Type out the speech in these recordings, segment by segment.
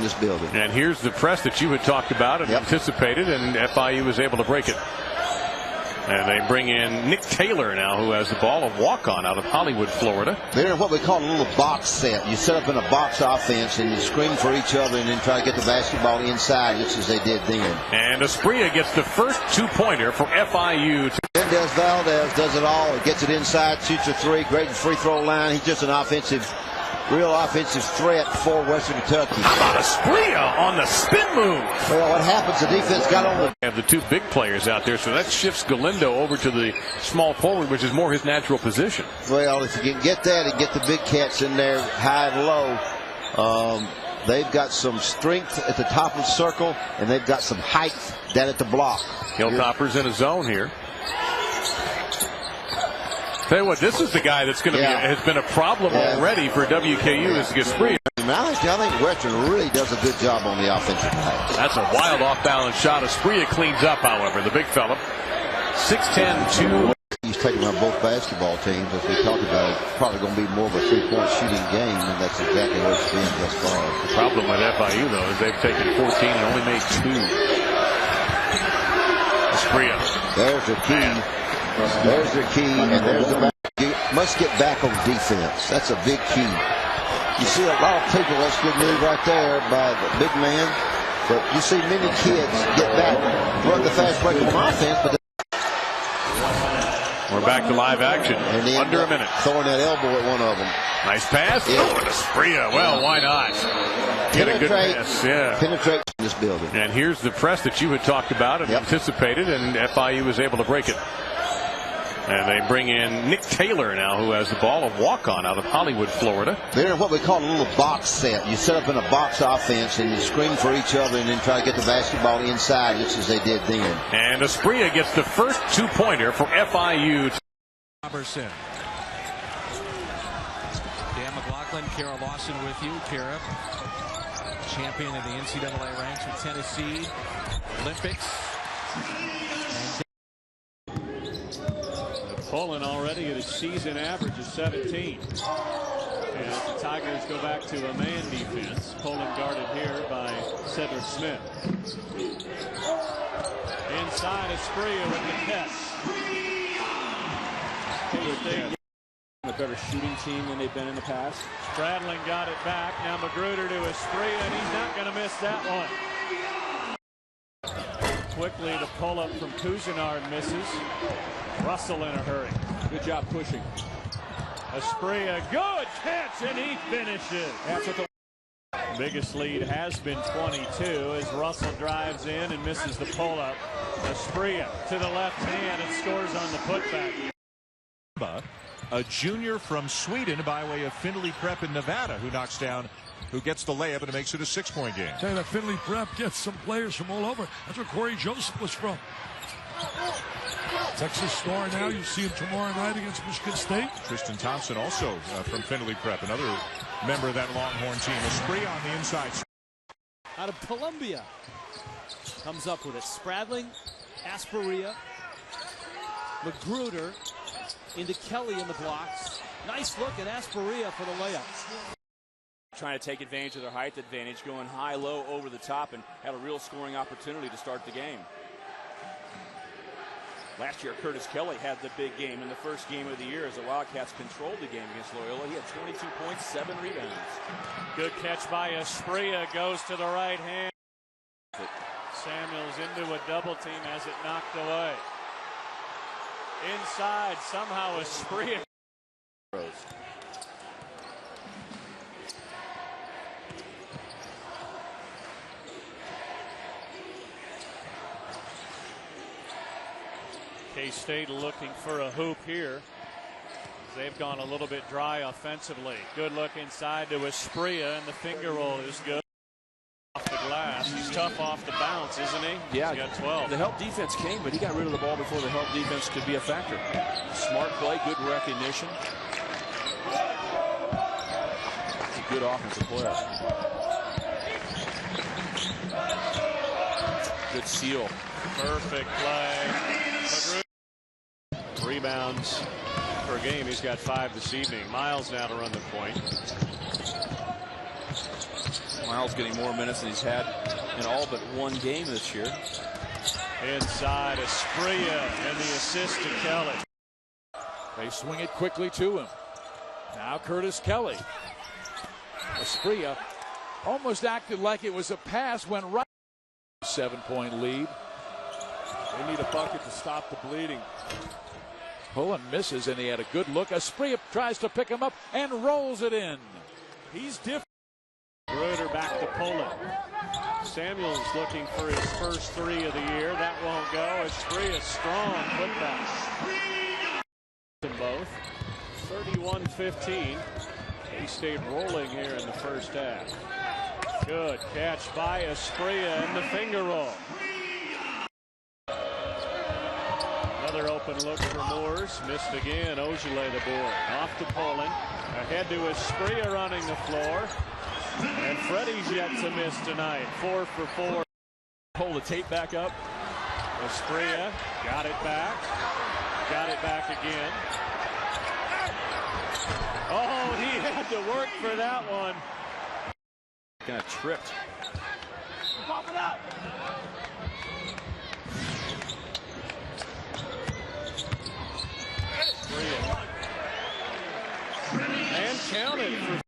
this building. And here's the press that you had talked about and anticipated, and FIU was able to break it. And they bring in Nick Taylor now, who has the ball, a walk-on out of Hollywood, Florida. They're in what we call a little box set. You set up in a box offense and you screen for each other and then try to get the basketball inside, just as they did then. And Asprilla gets the first two-pointer for FIU. Mendez Valdez does it all. He gets it inside, shoots a three. Great free throw line. He's just an real offensive threat for Western Kentucky. How about Asprilla on the spin move? Well, what happens, the defense got on the... Have the two big players out there, so that shifts Galindo over to the small forward, which is more his natural position. Well, if you can get that and get the big cats in there high and low, they've got some strength at the top of the circle, and they've got some height down at the block. Hilltopper's in a zone here. Tell you what, this is the guy that's going to be has been a problem already for WKU is Asprilla. I think Western really does a good job on the offensive pass. That's a wild off-balance shot. Asprilla cleans up, however. The big fella, 6'10", 2. He's taking on both basketball teams, as we talked about. It's probably going to be more of a three-point shooting game, and that's exactly what it's been thus far. The problem with FIU, though, is they've taken 14 and only made 2. Asprilla. There's the key. There's the key, and there's the back. You must get back on defense. That's a big key. You see a lot of people, that's a good move right there by the big man. But you see many kids get back, run the fast break on offense. But we're back to live action. And Under a minute. Throwing that elbow at one of them. Nice pass. Yeah. Oh, and Asprilla. Well, why not? Get a good pass. Yeah. Penetrate this building. And here's the press that you had talked about and anticipated, and FIU was able to break it. And they bring in Nick Taylor now, who has the ball, a walk-on out of Hollywood, Florida. They're in what we call a little box set. You set up in a box offense and you screen for each other and then try to get the basketball inside, just as they did then. And Asprilla gets the first two-pointer for FIU. Robertson. Dan McLaughlin, Kara Lawson with you. Kara, champion in the NCAA ranks with Tennessee, Olympics. Pulling already at a season average of 17. And the Tigers go back to a man defense. Poland guarded here by Cedric Smith. Inside, Asprilla with the catch. A better shooting team than they've been in the past. Stradling got it back. Now Magruder to Asprilla, and he's not going to miss that one. Quickly, the pull-up from Cousinard misses. Russell in a hurry. Good job pushing. Asprilla, good catch, and he finishes. That's what the biggest lead has been 22 as Russell drives in and misses the pull-up. Asprilla to the left hand and scores on the putback. A junior from Sweden by way of Findlay Prep in Nevada who gets the layup and it makes it a 6-point game. Tell you that Findlay Prep gets some players from all over. That's where Corey Joseph was from. Texas star now. You see him tomorrow night against Michigan State. Tristan Thompson also from Findlay Prep, another member of that Longhorn team. Asprilla on the inside. Out of Columbia. Comes up with it. Stradling, Asprilla, Magruder into Kelly in the blocks. Nice look at Asprilla for the layup. trying to take advantage of their height advantage, going high-low over the top, and had a real scoring opportunity to start the game. Last year, Curtis Kelly had the big game in the first game of the year as the Wildcats controlled the game against Loyola. He had 22 points, 7 rebounds. Good catch by Asprilla, goes to the right hand. Samuels into a double team, has it knocked away. Inside, somehow Asprilla. K-State looking for a hoop here. They've gone a little bit dry offensively. Good look inside to Asprilla, and the finger roll is good. Off the glass. He's tough off the bounce, isn't he? Yeah. He's got 12. The help defense came, but he got rid of the ball before the help defense could be a factor. Smart play, good recognition. It's a good offensive play. Good seal. Perfect play. Rebounds per game. He's got 5 this evening. Miles now to run the point. Miles getting more minutes than he's had in all but one game this year. Inside, Asprilla and the assist to Kelly. They swing it quickly to him. Now Curtis Kelly. Asprilla almost acted like it was a pass, went right. 7-point lead. They need a bucket to stop the bleeding. Pullen misses, and he had a good look. Asprilla tries to pick him up and rolls it in. He's different. Bruder back to Pullen. Samuels looking for his first three of the year. That won't go. Asprilla strong putback. Both. 31-15. He stayed rolling here in the first half. Good catch by Asprilla and the finger roll. Another open look for Moores. Missed again. Ojale the board. Off to Pullen. Ahead to Asprilla running the floor. And Freddy's yet to miss tonight. 4 for 4. Pull the tape back up. Asprilla got it back. Got it back again. Oh, he had to work for that one. Kind of tripped. Pop it up. And counted for.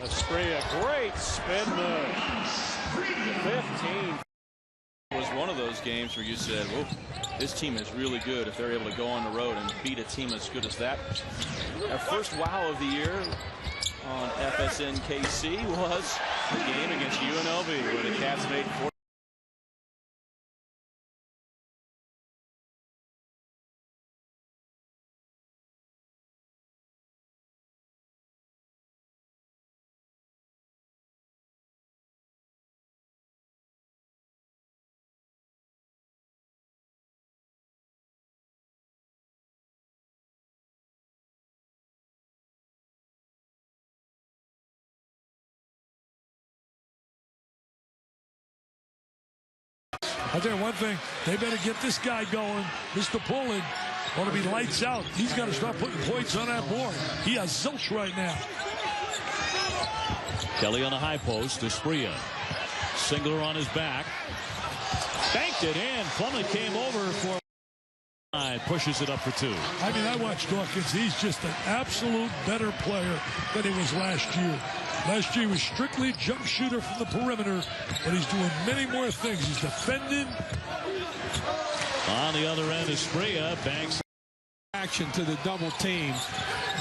Asprilla, great spin move. 15. Was one of those games where you said, "Whoa, this team is really good if they're able to go on the road and beat a team as good as that." Our first wow of the year on FSN KC was the game against UNLV, where the Cats made 4. I'll tell you one thing, they better get this guy going. Mr. Pullen ought to be lights out. He's got to start putting points on that board. He has zilch right now. Kelly on the high post. Asprilla. Singler on his back. Banked it in. Plumlee came over for. Pushes it up for 2. I mean, I watched Dawkins. He's just an absolute better player than he was last year. Last year he was strictly a jump shooter from the perimeter, but he's doing many more things. He's defending. On the other end, Asprilla banks. Action to the double team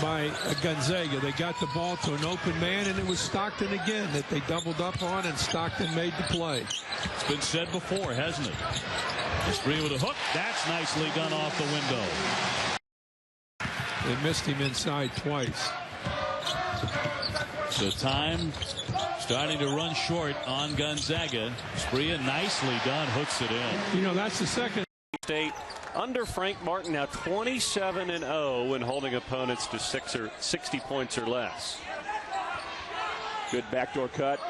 by Gonzaga. They got the ball to an open man, and it was Stockton again that they doubled up on, and Stockton made the play. It's been said before, hasn't it? Asprilla with a hook. That's nicely done off the window. They missed him inside twice. So time starting to run short on Gonzaga. Asprilla nicely done, hooks it in. You know, that's the second. State under Frank Martin now 27-0 when holding opponents to 60 points or less. Good backdoor cut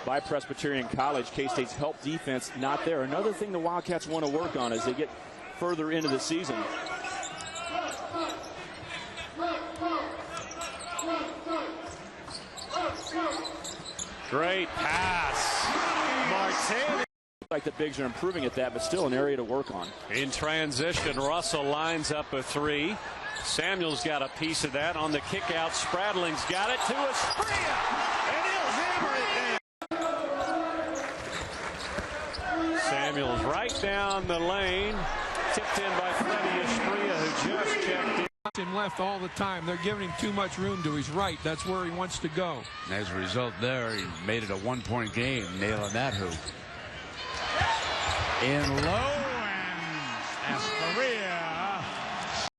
by Presbyterian College. K-State's help defense not there. Another thing the Wildcats want to work on as they get further into the season. Great pass. Martin. Like the bigs are improving at that, but still an area to work on. In transition, Russell lines up a 3. Samuels got a piece of that on the kick out. Spradling's got it to Asprilla, and he'll hammer it down. Samuels right down the lane, tipped in by Freddy Asprilla, who just checked in. Him left all the time. They're giving him too much room to his right. That's where he wants to go. And as a result there, he made it a 1-point game, nailing that hoop. In low, and Asprilla